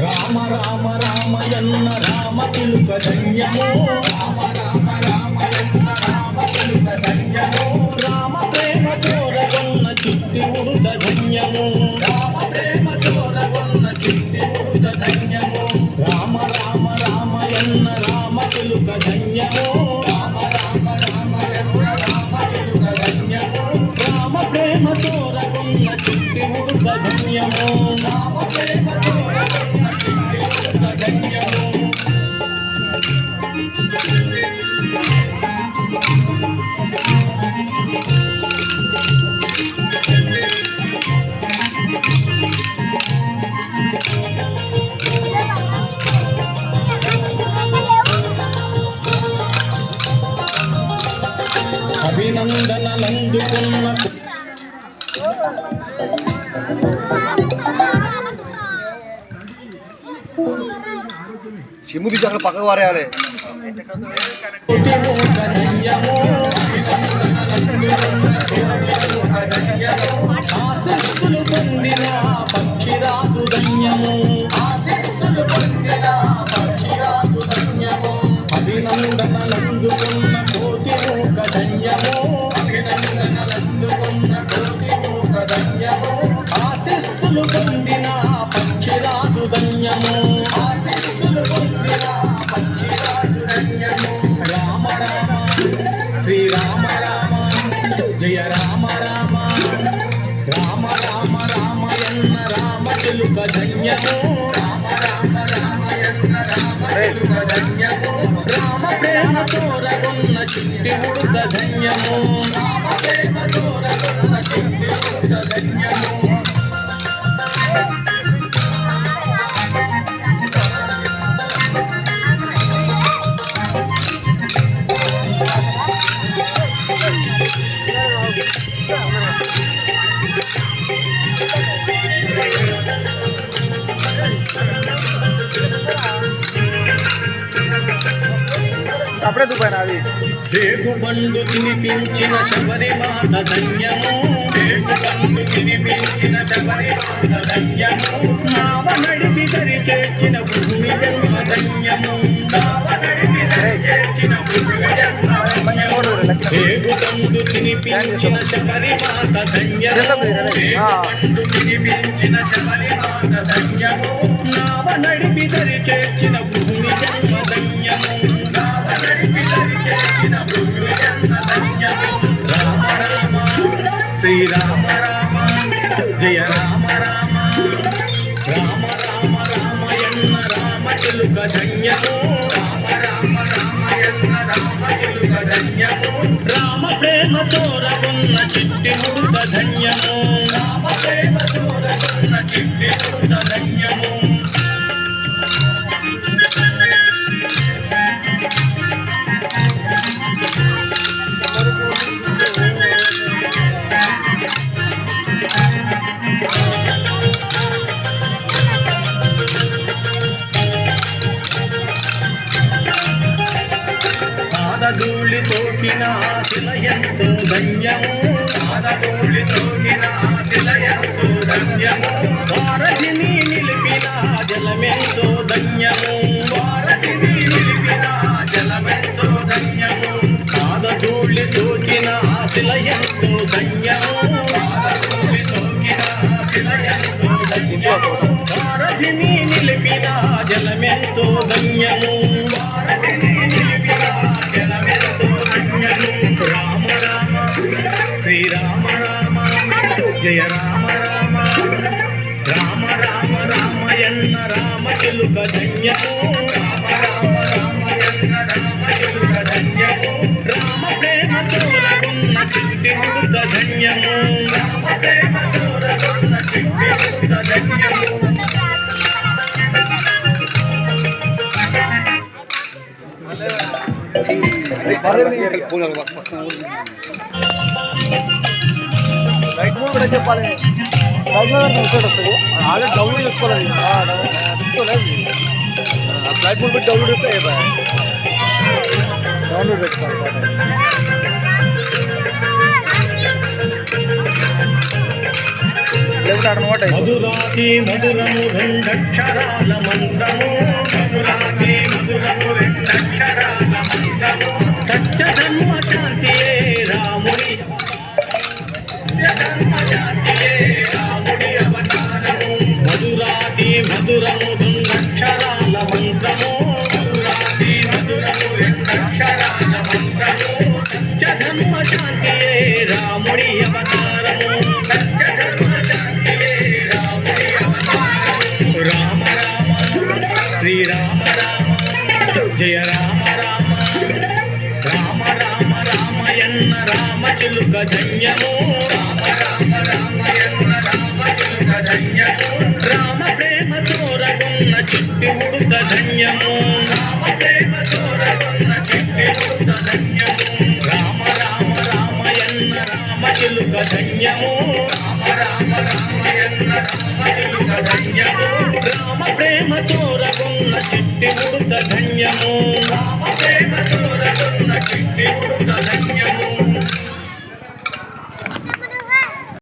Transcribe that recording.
రామ రామ రామయన్న రామ చిలుక ధన్యము రామ రామ రామయన్న రామ చిలుక ధన్యము రామ ప్రేమ చోరగొన్న చిట్టి ఉడుత ధన్యము రామ ప్రేమ చోరగొన్న చిట్టి ఉడుత ధన్యము రామ రామ రామయన్న రామ చిలుక ధన్యము రామ రామ రామయన్న రామ చిలుక ధన్యము రామ ప్రేమ చోరగొన్న చిట్టి ఉడుత ధన్యము రామ ప్రేమ చోరగొన్న చిట్టి ఉడుత ధన్యము అభినందనలందుకున్న చిమ్ము తీసి అక్కడ పక్కకు వారేయాలి. ఆశస్సులు పొందిన పక్షిరాజు ధన్యము ఆశస్సులు పొందిన పక్షిరాజు ధన్యము అభినందనలందుకున్న కోటి మూక ధన్యము అభినందనలందుకున్న కోటి మూక ధన్యము ఆశస్సులు పొందిన పక్షిరాజు ధన్యము ఆశస్సులు పొందిన పక్షిరాజు ధన్యము రామ రామ శ్రీరామ రామ జయ రామ రామ రామ రామ రామయన్న రామ చిలుక ధన్యము రామ రామ రామయన్న రామ చిలుక ధన్యము రామ ప్రేమ చోరగొన్న చిట్టి ఉడుత ధన్యము రామ ప్రేమ చోరగొన్న చిట్టి ఉడుత ధన్యము అప్పుడే దుబాయ్ అది రేగు బండు తినిపించిన శబరిమాత ధన్యము రేగు బండు తినిపించిన శబరిమాత ధన్యము నావ నడిపి దరి చేర్చిన భూమి జన్మ ధన్యము నావ నడిపి దరి చేర్చిన భూమి జన్మ ధన్యము రేగు బండు తినిపించిన శబరిమాత ధన్యము రేగు బండు తినిపించిన శబరిమాత ధన్యము నావ నడిపి దరి చేర్చిన భూమి జన్మ ధన్యము రామ రామ శ్రీరామ రామ జయ రామ రామ రామ రామ రామయన్న రామ చిలుక ధన్యము రామ రామ రామయన్న రామ చిలుక ధన్యము రామ ప్రేమ చోరగొన్న చిట్టి ఉడుత ధన్యము రామ ప్రేమ చోరగొన్న చిట్టి ఉడుత ధన్యము పాదధూళి సోకిన శిలయంతో ధన్యము పాదధూళి సోకిన శిలయంతో ధన్యము వారధిని నిలిపిన జలమెంతో ధన్యము వారధిని నిలిపిన జలమెంతో ధన్యము పాదధూళి సోకిన శిలయంతో ధన్యము పాదధూళి సోకిన శిలయంతో ధన్యము వారధిని నిలిపిన జలమెంతో ధన్యము వారధిని నిలిపిన జలమెంతో ధన్యము రామ రామ శ్రీరామ రామ జయ రామ రామ రామ రామ రామయన్న రామ చిలుక ధన్యము రామ రామ రామయన్న రామ చిలుక ధన్యము రామ ప్రేమ చోరగొన్న చిట్టి ఉడుత ధన్యము రామ ప్రేమ చోరగొన్న చిట్టి ఉడుత ధన్యము రైట్ మూవ్ కూడా చెప్పాలి. ఆల్రెడీ డౌన్లోడ్ చేసుకోవాలి. ఫ్లైట్ మూవ్ పెట్టి డౌన్లోడ్ చేస్తే డౌన్లోడ్ పెట్టుకోవాలి. లేకపోతే అన్నమాట మధురాతి మధురము రెండక్షరాల మంత్రము మధురాతి మధురము రెండక్షరాల మంత్రము సత్య ధర్మ శాంతియే రాముడి ధర్మ శాంతియే రాముడి అవతారము మధురాతి మధురము రెండక్షరాల మంత్రము మధురాతి మధురము రెండక్షరాల మంత్రము సత్య ధర్మ శాంతియే రాముడి అవతారము సత్య ధర్మ శాంతియే రాముడి అవతారము రామ రామ శ్రీరామ రామ జయ రామ రామ రామ రామ రామయన్న రామ చిలుక ధన్యము రామ రామ రామయన్న రామ చిలుక ధన్యము రామ ప్రేమ చోరగున్న చిట్టి ఉడుత ధన్యము రామ ప్రేమ చోరగున్న చిట్టి ఉడుత ధన్యము రామ రామ రామయన్న రామ చిలుక ధన్యము రామ రామ రామయన్న రామ చిలుక ధన్యము రామ ప్రేమ చోరగున్న చిట్టి ఉడుత ధన్యము రామ ప్రేమ